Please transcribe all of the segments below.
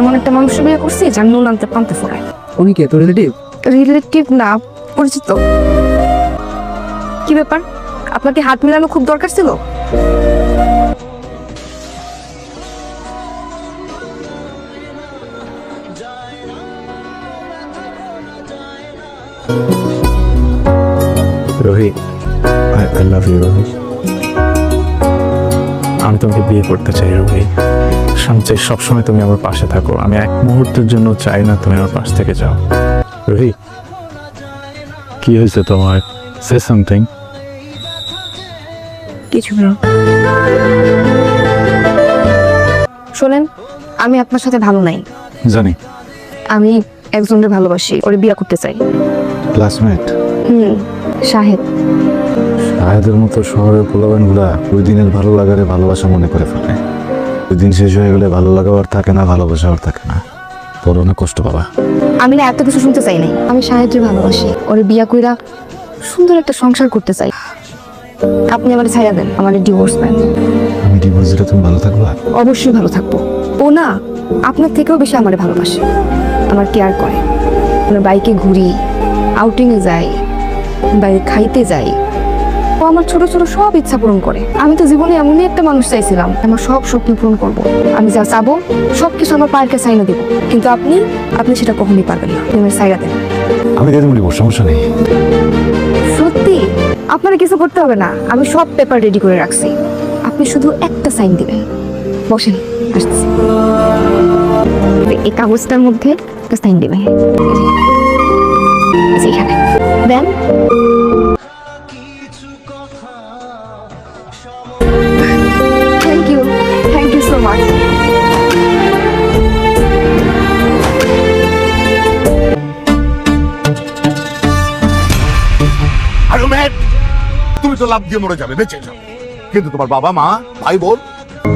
এমন একটা মানুষের বিয়ে করছি যার নুন আনতে পান্তে ফোড়ায়। উনি কে, তোর রিলেটিভ? রিলেটিভ না, পরিচিত। কি ব্যাপার, আপনাকে হাত মিলানো খুব দরকার ছিল? রোহি, আই লাভ ইউ রোহি। আমি তোমাকে বিয়ে করতে চাই রোহি। আমি চাই সবসময় তুমি আমার পাশে থাকো। আমি এক মুহূর্তের জন্য চাই না তুমি আমার পাশ থেকে যাও। রোহি, কি হয়েছে তোমার? Say something. কিছু না। শোনেন, আমি আপনার সাথে ভালো নাই। জানি। আমি একজনের ভালোবাসি, ওরে বিয়ে করতে চাই। ক্লাসমেট? শাহেদ। শাহেদের মতো শহরের পোলাবেনগুলা ওই দিনের ভালো লাগারে ভালোবাসা মনে করে ফেলে। ওই দিন শেষ হয়ে গেলে ভালো লাগা আর থাকে না, ভালোবাসা আর থাকে না। তোর অনেক কষ্ট পাবা। আমি না এত কিছু শুনতে চাই নাই। আমি শাহেদকে ভালোবাসি, ওরে বিয়া কইরা সুন্দর একটা সংসার করতে চাই। আপনি আমারে ছাইড়া দেন, আমারে ডিভোর্স দেন। আমি ডিভোর্স দিলে তুমি ভালো থাকবা? অবশ্যই ভালো থাকবো। ও না আপনার থেকেও বেশি আমারে ভালোবাসে, আমার কেয়ার করে। আমরা বাইকে ঘুরি, আউটিংয়ে যাই, বাইরে খাইতে যাই। ও আমার ছোট ছোট সব ইচ্ছা পূরণ করে। আমি তো জীবনে এমনই একটা মানুষ চাইছিলাম, আমার সব স্বপ্ন পূরণ করবো। আমি যা চাবো সবকিছু আমার পায়ের কাছে আইনা দেবো। কিন্তু আপনি সেটা কখনই পারবেন না। তুমি ছাইড়া দেন। আমি দিয়ে তুমি ডিভোর্স, সমস্যা নেই। সত্যি আপনারা কিছু করতে হবে না, আমি সব পেপার রেডি করে রাখছি। আপনি শুধু একটা সাইন দিবেন। বসেন, আসছি। এই কাগজটার মধ্যে একটা সাইন দিবে। এখানে দেন। Thank you so much. তুমি তো লাভ দিয়ে মরে যাবে, বেঁচে যাও, কিন্তু তোমার বাবা মা ভাই বোন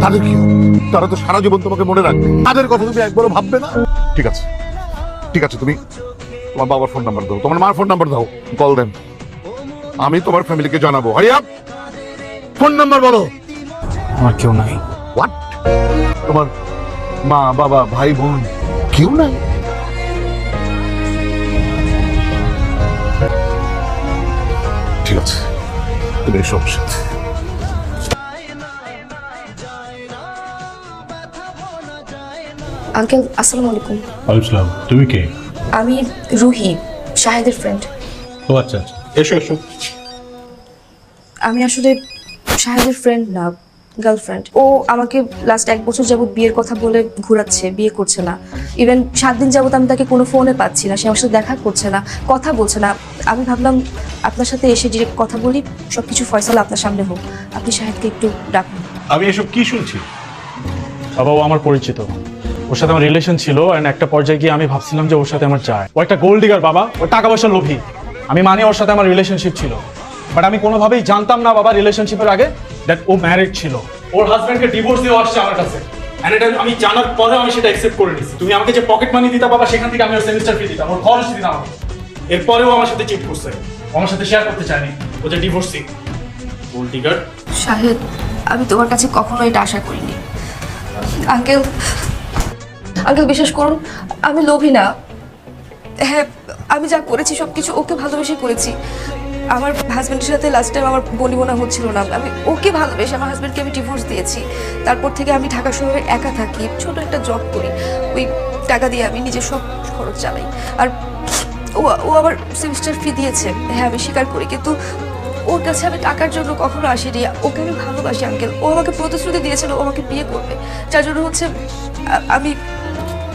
তাদের কি হবে? তারা তো সারা জীবন তোমাকে মনে রাখবে, তাদের কথা তুমি একবারও ভাববে না? ঠিক আছে, ঠিক আছে, তুমি তোমার বাবার ফোন নাম্বার দাও, তোমার মার ফোন নাম্বার দাও, কল দেন, আমি তোমার ফ্যামিলিকে জানাবো। হারি আপ, ফোন নাম্বার বলো। আমার কেউ নাই। হোয়াট? তোমার মা বাবা ভাই বোন কেউ নাই? ঠিক আছে, তুমি এসব সাথে। আঙ্কেল আসসালামু আলাইকুম। আলাইকুম। তুমি কে? আমি রুহি, শাহেদের ফ্রেন্ড। ও আচ্ছা আচ্ছা, এসো এসো। আমি আসলে শাহেদের ফ্রেন্ড না, গার্লফ্রেন্ড। ও আমাকে লাস্ট 1 বছর যাবত বিয়ের কথা বলে ঘোরাচ্ছে, বিয়ে করছে না। ইভেন 7 দিন যাবত আমি তাকে কোনো ফোনে পাচ্ছি না, সে আমার সাথে দেখা করছে না, কথা বলছে না। আমি ভাবলাম আপনার সাথে এসে ডিরেক্ট কথা বলি, সবকিছু ফয়সালা আপনার সামনে হোক। আপনি শাহেদকে একটু ডাকুন। আমি এসব কি শুনছি? বাবা, ও আমার পরিচিত, ওর সাথে আমার রিলেশন ছিল। এন্ড একটা পর্যায়ে গিয়ে আমি ভাবছিলাম যে ওর সাথে আমার চাই। ও একটা গোল্ড ডিগার বাবা, ও টাকা পয়সার লোভী। আমি মানি ওর সাথে আমার রিলেশনশিপ ছিল, বাট আমি কোনোভাবেই জানতাম না বাবা রিলেশনশিপের আগে দ্যাট ও ম্যারিড ছিল। ওর হাজব্যান্ডকে ডিভোর্স দিয়ে আসছে আমার কাছে। এন্ড এটা আমি জানার পরেও আমি সেটা অ্যাকসেপ্ট করে নিয়েছি। তুমি আমাকে যে পকেট মানি দিতা বাবা, সেখান থেকে আমি ওর সেমিস্টার ফি দিতাম, ওর খরচ দিতাম আমাকে। এরপরেও আমার সাথে চিট করছে, ও আমার সাথে শেয়ার করতে চায়নি, ও যে ডিভোর্সি গোল্ড ডিগার। শাহেদ, আমি তোমার কাছে কখনো এটা আশা করিনি। আঙ্কেল বিশ্বাস করুন, আমি লোভী না। হ্যাঁ, আমি যা করেছি সবকিছু ওকে ভালোবেসে করেছি। আমার হাজব্যান্ডের সাথে লাস্ট টাইম আমার বনিবনা হচ্ছিল না, আমি ওকে ভালোবেসে আমার হাজব্যান্ডকে আমি ডিভোর্স দিয়েছি। তারপর থেকে আমি ঢাকা শহরে একা থাকি, ছোট একটা জব করি, ওই টাকা দিয়ে আমি নিজের সব খরচ চালাই। আর ও আবার সেমিস্টার ফি দিয়েছে, হ্যাঁ আমি স্বীকার করি, কিন্তু ওর কাছে আমি টাকার জন্য কখনো আসিনি। ওকে আমি ভালোবাসি আঙ্কেল। ও আমাকে প্রতিশ্রুতি দিয়েছিল ও আমাকে বিয়ে করবে, যার জন্য হচ্ছে আমি,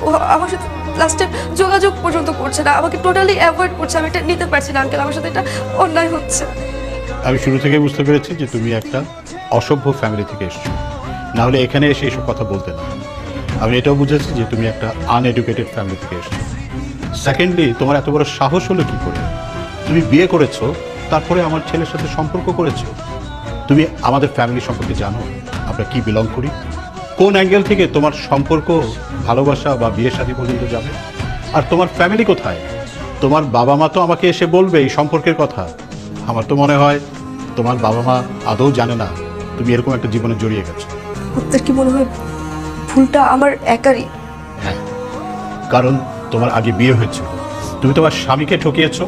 ও আমার সাথে লাস্টে যোগাযোগ পর্যন্ত করছে না, আমাকে টোটালি অ্যাভয়েড করছে। আমি এটা নিতে পারছি না আঙ্কেল, আমার সাথে এটা অন্যায় হচ্ছে। আমি শুরু থেকে বুঝতে পেরেছি যে তুমি একটা অসভ্য ফ্যামিলি থেকে এসছো, না হলে এখানে এসে এইসব কথা বলতে না। আমি এটাও বুঝেছি যে তুমি একটা আনএডুকেটেড ফ্যামিলি থেকে এসছো। সেকেন্ডলি, তোমার এত বড় সাহস হলো কি করে? তুমি বিয়ে করেছো, তারপরে আমার ছেলের সাথে সম্পর্ক করেছো। তুমি আমাদের ফ্যামিলি সম্পর্কে জানো আমরা কি বিলং করি? কোন অ্যাঙ্গেল থেকে তোমার সম্পর্ক ভালোবাসা বা বিয়ে শাদী পর্যন্ত যাবে? আর তোমার ফ্যামিলি কোথায়? তোমার বাবা মা তো আমাকে এসে বলবে এই সম্পর্কের কথা। আমার তো মনে হয় তোমার বাবা মা আদৌ জানে না তুমি এরকম একটা জীবনে জড়িয়ে গেছো। আপনার কি মনে হয় ভুলটা আমার একারই? হ্যাঁ, কারণ তোমার আগে বিয়ে হয়েছিল, তুমি তোমার স্বামীকে ঠকিয়েছো,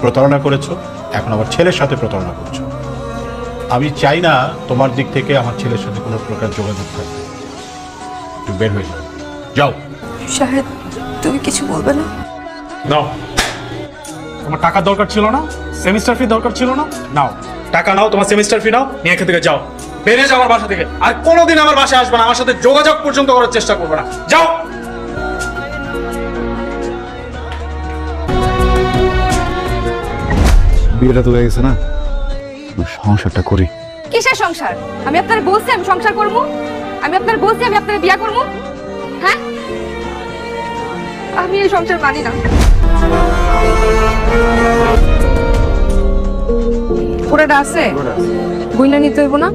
প্রতারণা করেছো, এখন আমার ছেলের সাথে প্রতারণা করছো। আমি চাই না তোমার দিক থেকে আমার ছেলের সাথে কোনো প্রকার যোগাযোগ থাকবে। তুমি বের হয়ে যাও, যাও। শাহেদ, তুমি কিছু বলবে না? নাও, তোমার টাকার দরকার ছিল না, সেমিস্টার ফি দরকার ছিল না, নাও টাকা নাও, তোমার সেমিস্টার ফি নাও, নিয়ে এখান থেকে যাও, বেরিয়ে যাও আমার বাসা থেকে। আর কোনোদিন আমার বাসায় আসবে না, আমার সাথে যোগাযোগ পর্যন্ত করার চেষ্টা করবে না, যাও। বিয়েটা তো হয়ে গেছে না, সংসারটা করি। কিসের সংসার? আমি আপনার বলছি আমি সংসার করবো, আমি আপনার বলছি আমি আপনার বিয়া করবো। হ্যাঁ, আমি এই সংসার মানি না। পুরোটা আছে, গুইনা নিতে হইব না?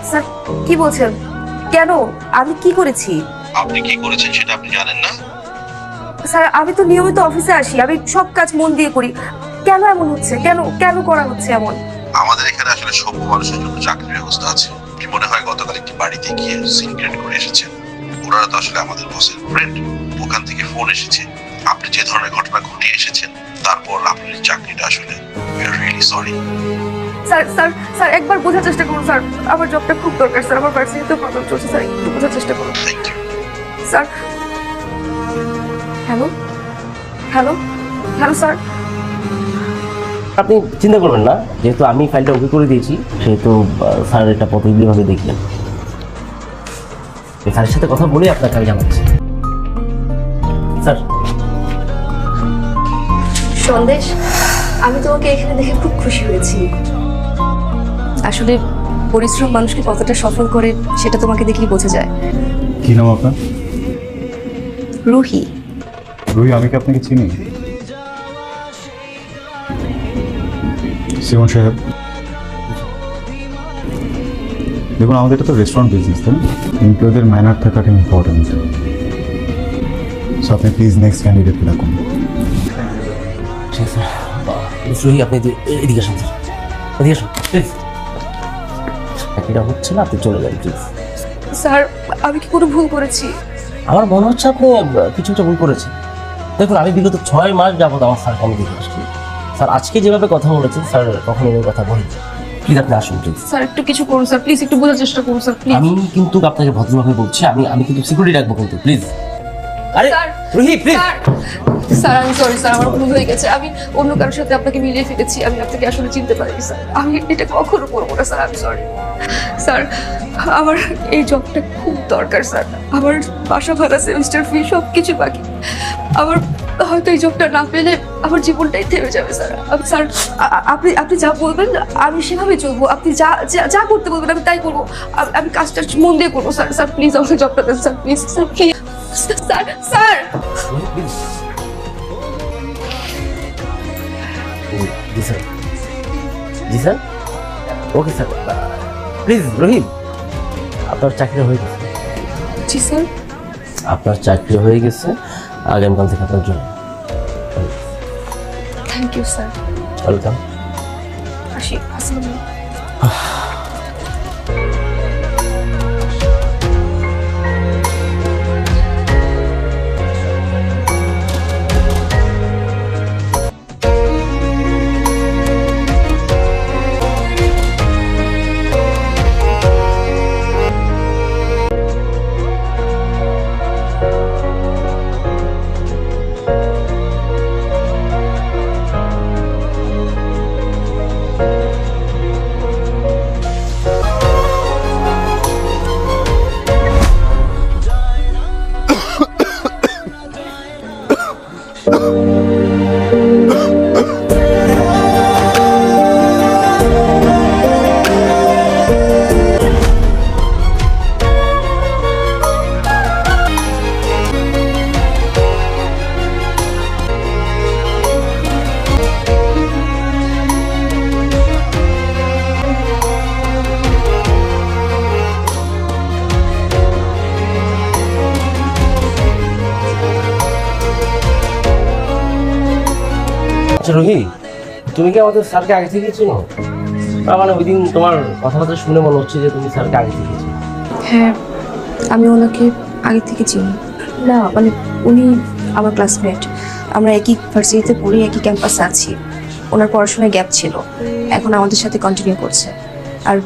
স্যার কি বলছেন? কেন? আমি কি করেছি? আপনি কি করেছেন সেটা আপনি জানেন না? স্যার আমি তো নিয়মিত অফিসে আসি, আমি সব কাজ মন দিয়ে করি। কেন এমন হচ্ছে? কেন কেন করা হচ্ছে এমন? আমাদের এখানে আসলে সভ্য মানুষের জন্য চাকরির ব্যবস্থা আছে। কি মনে হয় গতকাল একটি বাড়িতে গিয়ে সিন ক্রিয়েট করে এসেছেন? ওনারা তো আসলে আমাদের বসের ফ্রেন্ড, ওখান থেকে ফোন এসেছে। আপনি যে ধরনের ঘটনা ঘটিয়ে এসেছেন, তারপর আপনার এই চাকরিটা আসলে we are really sorry. Sir sir sir একবার বোঝার চেষ্টা করুন স্যার, আমার জবটা খুব দরকার স্যার, আমার পার্সোনালি তো প্রবলেম চলছে স্যার, একটু বোঝার চেষ্টা করুন thank you. Sir. Hello hello hello sir. আপনি চিন্তা করবেন না, যেহেতু আমি ফাইলটা ওকে করে দিয়েছি সেহেতু স্যার এটা প্রতিনিধিভাবে দেখলেন। স্যারের সাথে কথা বলে আপনাকে আমি জানাচ্ছি। স্যার, সন্দেশ, আমি তোমাকে এখানে দেখে খুব খুশি হয়েছি। আসলে পরিশ্রম মানুষকে কতটা সফল করে সেটা তোমাকে দেখলেই বোঝা যায়। কি নাম আপনার? রুহি। রুহি, আমি কি আপনাকে চিনি? সিমন সাহেব, দেখুন আমাদের এটা তো রেস্টুরেন্ট বিজনেস, তাই না? এমপ্লয়ীদের ম্যানার থাকাটা ইম্পর্টেন্ট। সো আপনি প্লিজ নেক্সট ক্যান্ডিডেটকে রাখুন। ঠিক আছে স্যার। মিস রুহি, আপনি এদিকে আসুন স্যার, এদিকে আসুন প্লিজ। এটা হচ্ছে না, আপনি চলে যান প্লিজ। স্যার আমি কি কোনো ভুল করেছি? আমার মনে হচ্ছে আপনি কিছু একটা ভুল করেছেন। দেখুন, আমি বিগত 6 মাস যাবত আমার স্যারকে আমি দেখে আসছি। স্যার আজকে যেভাবে কথা বলেছেন, স্যার কখনো ওই কথা বলেন। প্লিজ আপনি আসুন প্লিজ। স্যার একটু কিছু করুন স্যার, প্লিজ একটু বোঝার চেষ্টা করুন স্যার, প্লিজ। আমি কিন্তু আপনাকে ভদ্রভাবে বলছি, আমি কিন্তু সিকিউরিটি রাখবো কিন্তু, প্লিজ। আরে sir, Ruhi please. Sir sir আমি সরি স্যার, আমার ভুল হয়ে গেছে। আমি অন্য কারোর সাথে আপনাকে মিলিয়ে ফেলেছি, আমি আপনাকে আসলে চিনতে পারিনি স্যার। আমি এটা কখনো করবো না স্যার, আমি সরি স্যার। আমার এই জবটা খুব দরকার স্যার, আমার বাসা ভাড়া, সেমিস্টার ফি সব কিছু বাকি। আমার হয়তো এই জবটা না পেলে আমার জীবনটাই থেমে যাবে স্যার। স্যার আপনি আপনি যা বলবেন আমি সেভাবে চলবো, আপনি যা যা করতে বলবেন আমি তাই করবো। আমি কাজটা মন দিয়ে করবো স্যার। স্যার প্লিজ আমাকে জবটা দেন sir, please sir, please sir. Sir Ruhi please. জি স্যার, জি sir, okay sir, please Rahim, আপনার চাকরি হয়ে গেছে। জি স্যার। আপনার চাকরি হয়ে গেছে, আগামীকাল থেকে আপনার জন্য। Thank you sir. ওয়েলকাম। আসি, আসসালামু আলাইকুম। আচ্ছা রুহি, তুমি কি আমাদের স্যারকে আগে থেকে চিনো? মানে ওই দিন তোমার কথাবার্তা শুনে মনে হচ্ছে যে তুমি স্যারকে আগে থেকে চিনো। হ্যাঁ আমি ওনাকে আগে থেকে চিনি না, মানে উনি আমার ক্লাসমেট, আমরা একই ভার্সিটিতে পড়ি, একই ক্যাম্পাসে আছি। ওনার পড়াশোনায় গ্যাপ ছিল, এখন আমাদের সাথে কন্টিনিউ করছে। আর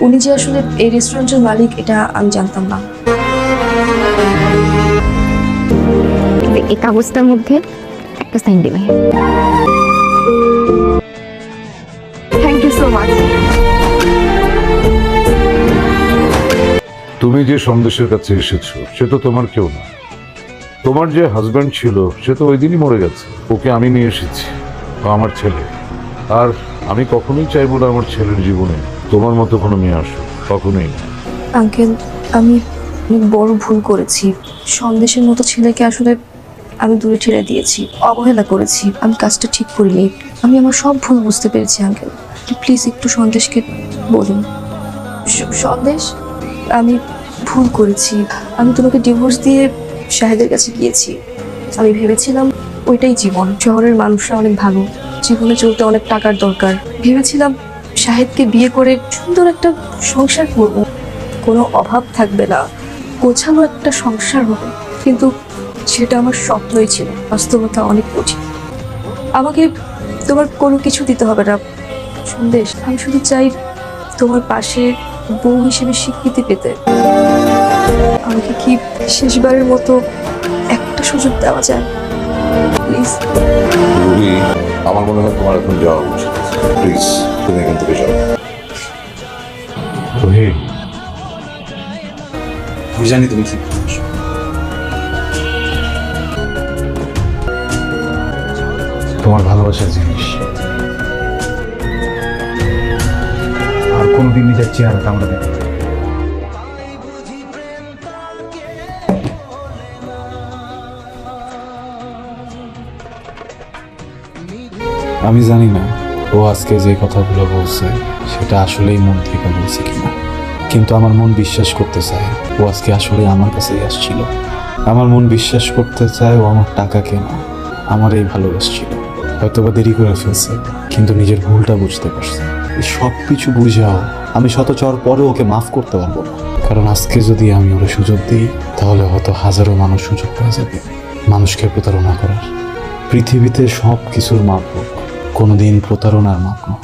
উনি যে আসলে এই রেস্টুরেন্টের মালিক এটা আমি জানতাম না। এই কাগজটার মধ্যে একটা সাইন দেবে। Thank you so much. তুমি যে সন্দেশের কাছে এসেছো সে তো তোমার কেউ না। তোমার যে হাজব্যান্ড ছিল সে তো ওই দিনই মরে গেছে। ওকে আমি নিয়ে এসেছি, ও আমার ছেলে। আর আমি কখনোই চাইবো না আমার ছেলের জীবনে তোমার মতো কোনো মেয়ে আসুক, কখনোই না। আঙ্কেল, আমি অনেক বড় ভুল করেছি। সন্দেশের মতো ছেলেকে আসলে আমি দূরে ঠেলে দিয়েছি, অবহেলা করেছি। আমি কাজটা ঠিক করিনি। আমি আমার সব ভুল বুঝতে পেরেছি আঙ্কেল। প্লিজ একটু সন্দেশকে বলুন। সন্দেশ, আমি ভুল করেছি। আমি তোমাকে ডিভোর্স দিয়ে শাহেদের কাছে গিয়েছি। আমি ভেবেছিলাম ওইটাই জীবন। শহরের মানুষরা অনেক ভালো, জীবনে চলতে অনেক টাকার দরকার। ভেবেছিলাম শাহেদকে বিয়ে করে সুন্দর একটা সংসার করব, কোনো অভাব থাকবে না, গোছানো একটা সংসার হবে। কিন্তু সেটা আমার স্বপ্নই ছিল, বাস্তবতা অনেক কঠিন। আমাকে তোমার কোনো কিছু দিতে হবে না সন্দেশ, আমি শুধু চাই তোমার পাশে বউ হিসেবে স্বীকৃতি পেতে। আমাকে কি শেষবারের মতো একটা সুযোগ দেওয়া যায় প্লিজ? রুবি, আমার মনে হয় তোমার এখন যাওয়া উচিত। প্লিজ তুমি এখান থেকে যাও। রোহিত, আমি জানি তুমি কি করছো। তোমার ভালোবাসার জিনিস আর কোনোদিন নিজের চেহারাটা আমরা দেখতে পাই। আমি জানি না ও আজকে যে কথাগুলো বলছে সেটা আসলেই মন থেকে বলছে কিনা, কিন্তু আমার মন বিশ্বাস করতে চায় ও আজকে আসলে আমার কাছেই আসছিল। আমার মন বিশ্বাস করতে চায় ও আমার টাকাকে না, আমার এই ভালোবাসছিল। হয়তো বা দেরি করে ফেলছে, কিন্তু নিজের ভুলটা বুঝতে পারছে। এই সব কিছু বুঝাও আমি শত চর পরে ওকে মাফ করতে পারবো না, কারণ আজকে যদি আমি ওরা সুযোগ দিই তাহলে হয়তো হাজারো মানুষ সুযোগ পেয়ে যাবে মানুষকে প্রতারণা করার। পৃথিবীতে সব কিছুর মাপ হোক, কোনোদিন প্রতারণার মাপ না।